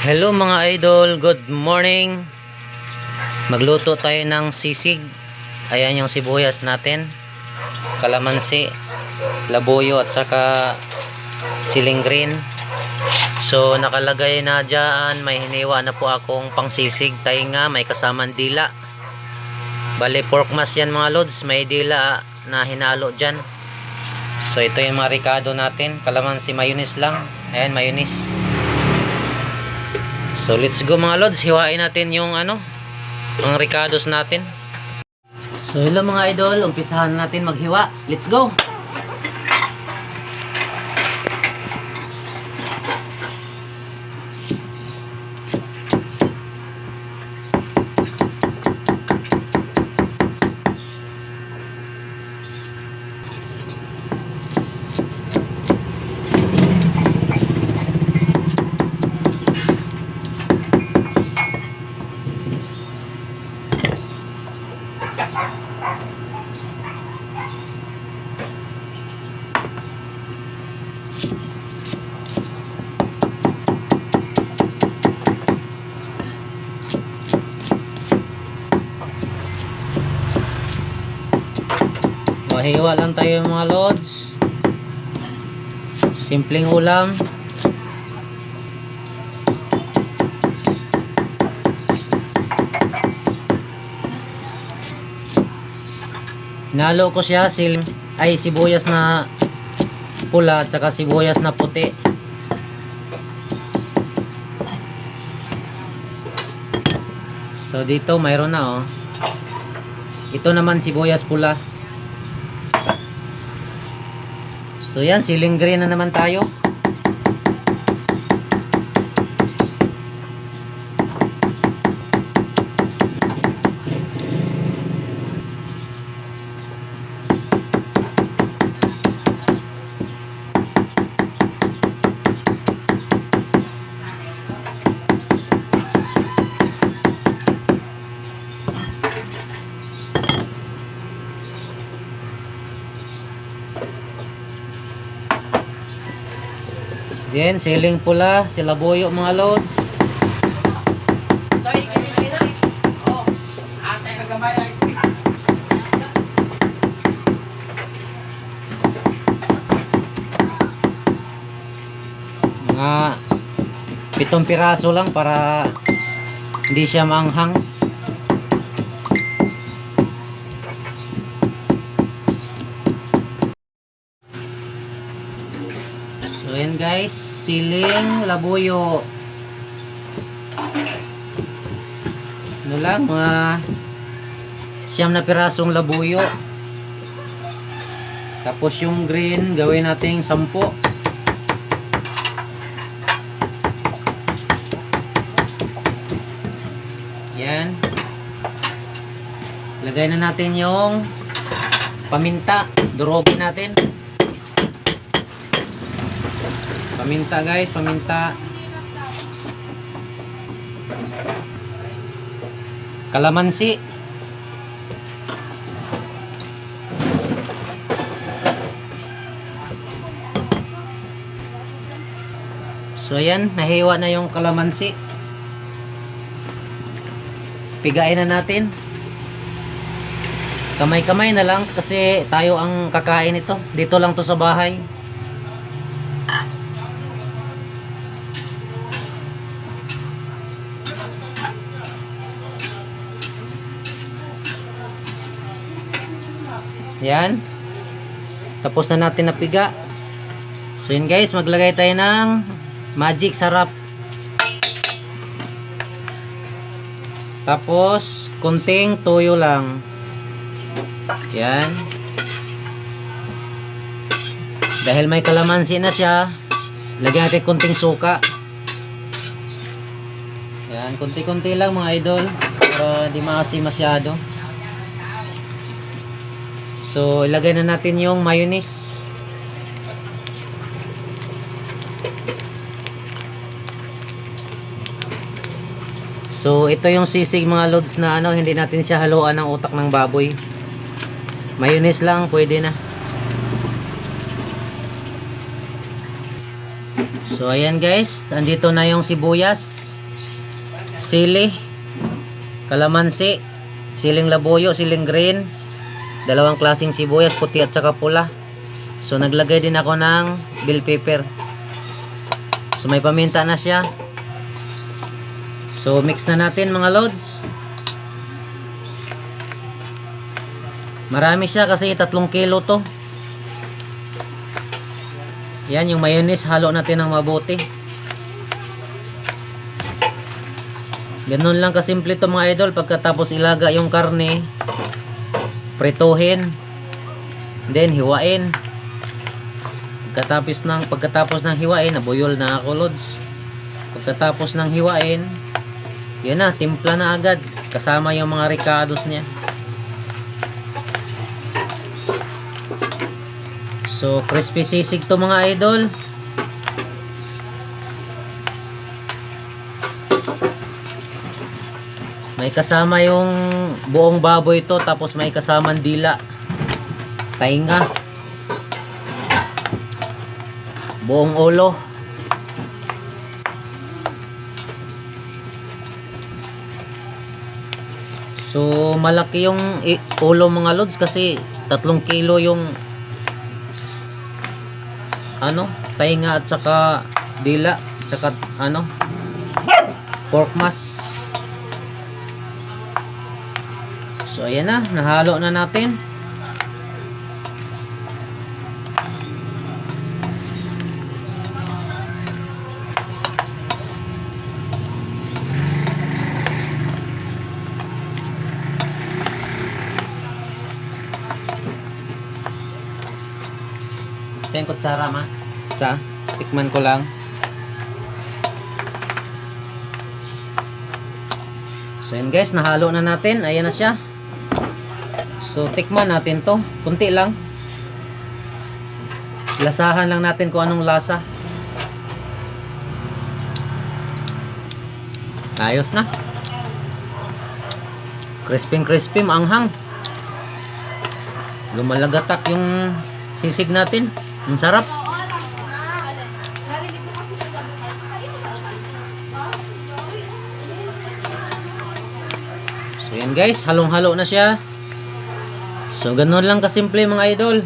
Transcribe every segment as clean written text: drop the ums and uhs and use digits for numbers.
Hello mga idol, good morning. Magluto tayo ng sisig. Ayan yung sibuyas natin, kalamansi, labuyo at saka siling green. So nakalagay na dyan, may hiniwa na po akong pangsisig. Tainga, may kasamang dila. Bali pork mas yan mga lods, may dila na hinalo dyan. So ito yung mga ricado natin, kalamansi, mayonnaise lang. Ayan, mayonnaise. So let's go mga lods, hiwain natin yung ang ricados natin. So hello mga idol, umpisahan natin maghiwa. Let's go. Mahiwa lang tayo mga lods. Simpleng ulam. Nalo ko siya sibuyas na pula at saka sibuyas na puti. So dito mayroon na ito naman sibuyas pula. So yan, siling green na naman tayo. Yan, siling pula, silabuyo mga lods. Mga 7 piraso lang para hindi siya maanghang. So yan guys, siling, labuyo. Ano lang, mga 9 na pirasong labuyo. Tapos yung green, gawin nating 10. Yan. Lagay na natin yung paminta. Durogin natin. Paminta guys, paminta. Kalamansi. So ayan, nahiwa na yung kalamansi. Pigain na natin. Kamay-kamay na lang kasi tayo ang kakain ito. Dito lang to sa bahay. Yan. Tapos na natin napiga. So yun guys, maglagay tayo ng magic sarap. Tapos konting toyo lang. Yan. Dahil may kalamansi na siya, lagyan natin konting suka. Yan, konti-konti lang mga idol para di maasim masyado. So, ilagay na natin yung mayonnaise. So, ito yung sisig mga lods na hindi natin siya haluan ng utak ng baboy. Mayonnaise lang, pwede na. So, ayan guys. Andito na yung sibuyas. sili, kalamansi, siling labuyo, siling green, dalawang klaseng sibuyas, puti at saka pula. So naglagay din ako ng bell pepper. So may paminta na siya. So mix na natin mga lods. Marami siya kasi 3 kilo to. Yan yung mayonnaise, halo natin ng mabuti. Ganun lang kasimple to mga idol. Pagkatapos ilaga yung karne, prituhin, then hiwain. Pagkatapos ng hiwain, nabuyol na ako lods. Pagkatapos ng hiwain, yun na, timpla na agad kasama yung mga ricados niya. So crispy sisig to mga idol. May kasama yung buong baboy to, tapos may kasamang dila, tainga, buong ulo. So malaki yung ulo mga lods kasi 3 kilo yung tainga at saka dila at saka pork mass. So ayan na, nahalo na natin. Ito yung kutsara ma. Tikman ko lang. So yan guys, nahalo na natin. Ayan na siya. So tikman natin to. Kunti lang. Lasahan lang natin kung anong lasa. Ayos na. Crispy, maanghang. Lumalagatak yung sisig natin. Ang sarap. So yan guys, halong-halo na siya. So ganun lang kasimple mga idol.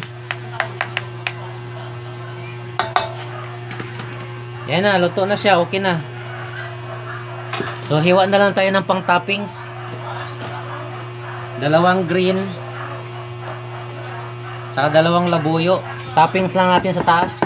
Yan na, luto na siya, okay na. So hiwa na lang tayo ng pang toppings. 2 green, saka 2 labuyo. Toppings lang natin sa taas.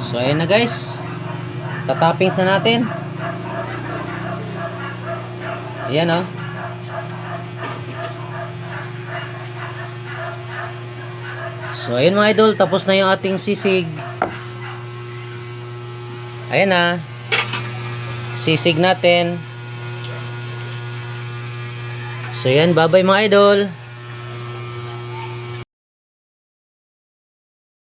So ayan na guys, tatoppings na natin. Ayan o. So ayan mga idol, tapos na yung ating sisig. Ayan na, sisig natin. So ayan, bye bye mga idol.